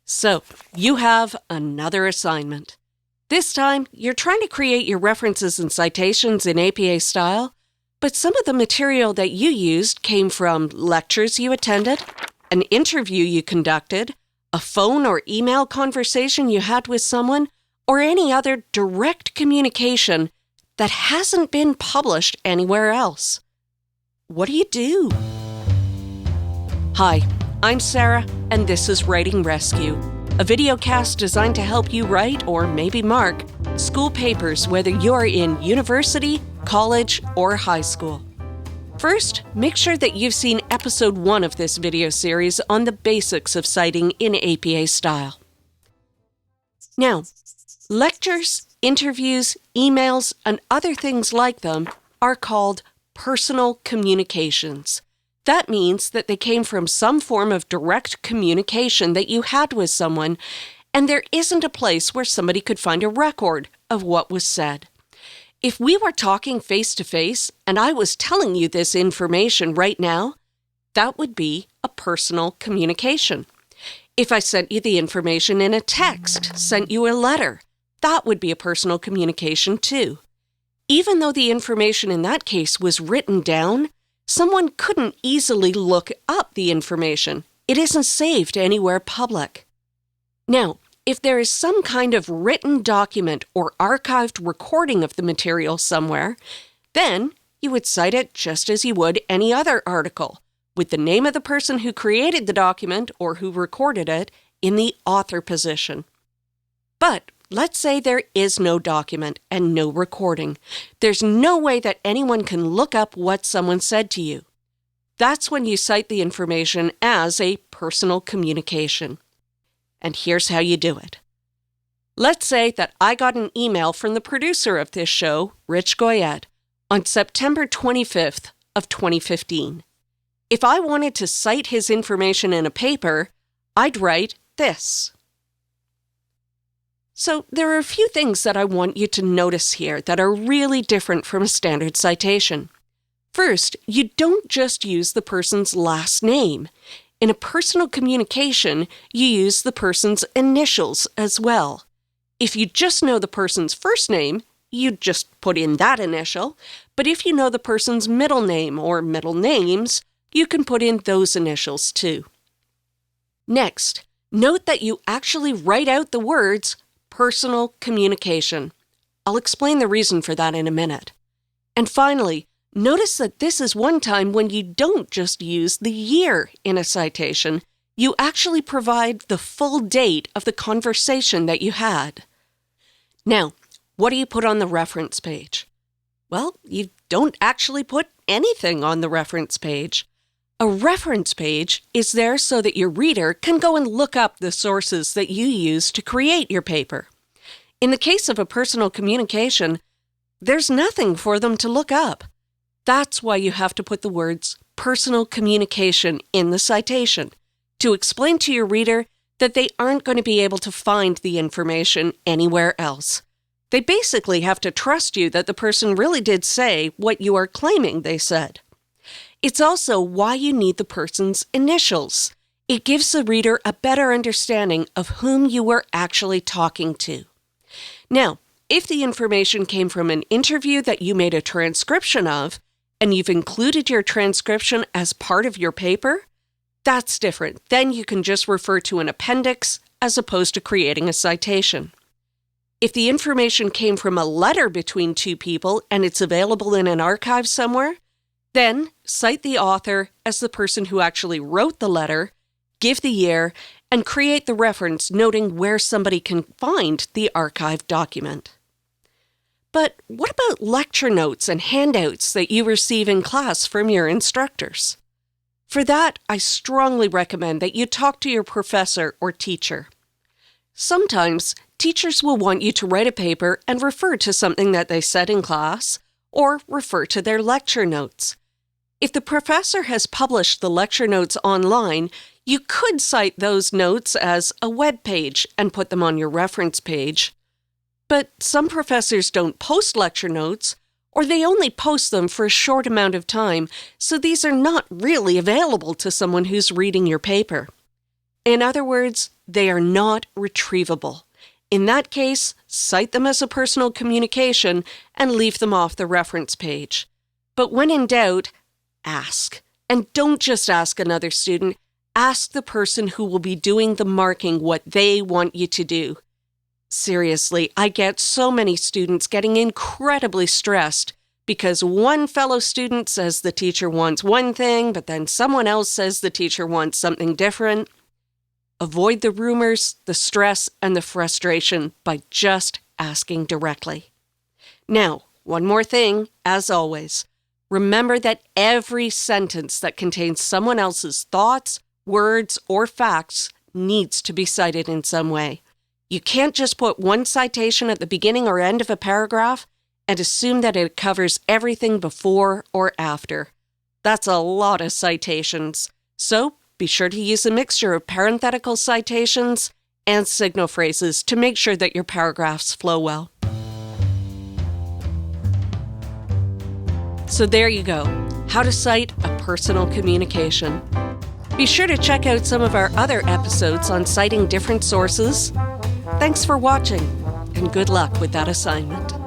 So, you have another assignment. This time, you're trying to create your references and citations in APA style, but some of the material that you used came from lectures you attended, an interview you conducted, a phone or email conversation you had with someone, or any other direct communication that hasn't been published anywhere else. What do you do? Hi, I'm Sarah, and this is Writing Rescue, a videocast designed to help you write, or maybe mark, school papers whether you're in university, college, or high school. First, make sure that you've seen episode 1 of this video series on the basics of citing in APA style. Now, lectures, interviews, emails, and other things like them are called personal communications. That means that they came from some form of direct communication that you had with someone, and there isn't a place where somebody could find a record of what was said. If we were talking face-to-face and I was telling you this information right now, that would be a personal communication. If I sent you the information in a text, sent you a letter, that would be a personal communication too. Even though the information in that case was written down, someone couldn't easily look up the information. It isn't saved anywhere public. Now, if there is some kind of written document or archived recording of the material somewhere, then you would cite it just as you would any other article, with the name of the person who created the document or who recorded it in the author position. But let's say there is no document and no recording. There's no way that anyone can look up what someone said to you. That's when you cite the information as a personal communication. And here's how you do it. Let's say that I got an email from the producer of this show, Rich Goyette, on September 25th of 2015. If I wanted to cite his information in a paper, I'd write this. So there are a few things that I want you to notice here that are really different from a standard citation. First, you don't just use the person's last name. In a personal communication, you use the person's initials as well. If you just know the person's first name, you just put in that initial, but if you know the person's middle name or middle names, you can put in those initials too. Next, note that you actually write out the words personal communication. I'll explain the reason for that in a minute. And finally, notice that this is one time when you don't just use the year in a citation, you actually provide the full date of the conversation that you had. Now, what do you put on the reference page? Well, you don't actually put anything on the reference page. A reference page is there so that your reader can go and look up the sources that you use to create your paper. In the case of a personal communication, there's nothing for them to look up. That's why you have to put the words personal communication in the citation, to explain to your reader that they aren't going to be able to find the information anywhere else. They basically have to trust you that the person really did say what you are claiming they said. It's also why you need the person's initials. It gives the reader a better understanding of whom you were actually talking to. Now, if the information came from an interview that you made a transcription of, and you've included your transcription as part of your paper, that's different. Then you can just refer to an appendix as opposed to creating a citation. If the information came from a letter between two people and it's available in an archive somewhere, then cite the author as the person who actually wrote the letter, give the year, and create the reference noting where somebody can find the archived document. But what about lecture notes and handouts that you receive in class from your instructors? For that, I strongly recommend that you talk to your professor or teacher. Sometimes, teachers will want you to write a paper and refer to something that they said in class, or refer to their lecture notes. If the professor has published the lecture notes online, you could cite those notes as a web page and put them on your reference page. But some professors don't post lecture notes, or they only post them for a short amount of time, so these are not really available to someone who's reading your paper. In other words, they are not retrievable. In that case, cite them as a personal communication and leave them off the reference page. But when in doubt, ask. And don't just ask another student, ask the person who will be doing the marking what they want you to do. Seriously, I get so many students getting incredibly stressed because one fellow student says the teacher wants one thing, but then someone else says the teacher wants something different. Avoid the rumors, the stress, and the frustration by just asking directly. Now, one more thing, as always. Remember that every sentence that contains someone else's thoughts, words, or facts needs to be cited in some way. You can't just put one citation at the beginning or end of a paragraph and assume that it covers everything before or after. That's a lot of citations. So, be sure to use a mixture of parenthetical citations and signal phrases to make sure that your paragraphs flow well. So there you go, how to cite a personal communication. Be sure to check out some of our other episodes on citing different sources. Thanks for watching, and good luck with that assignment.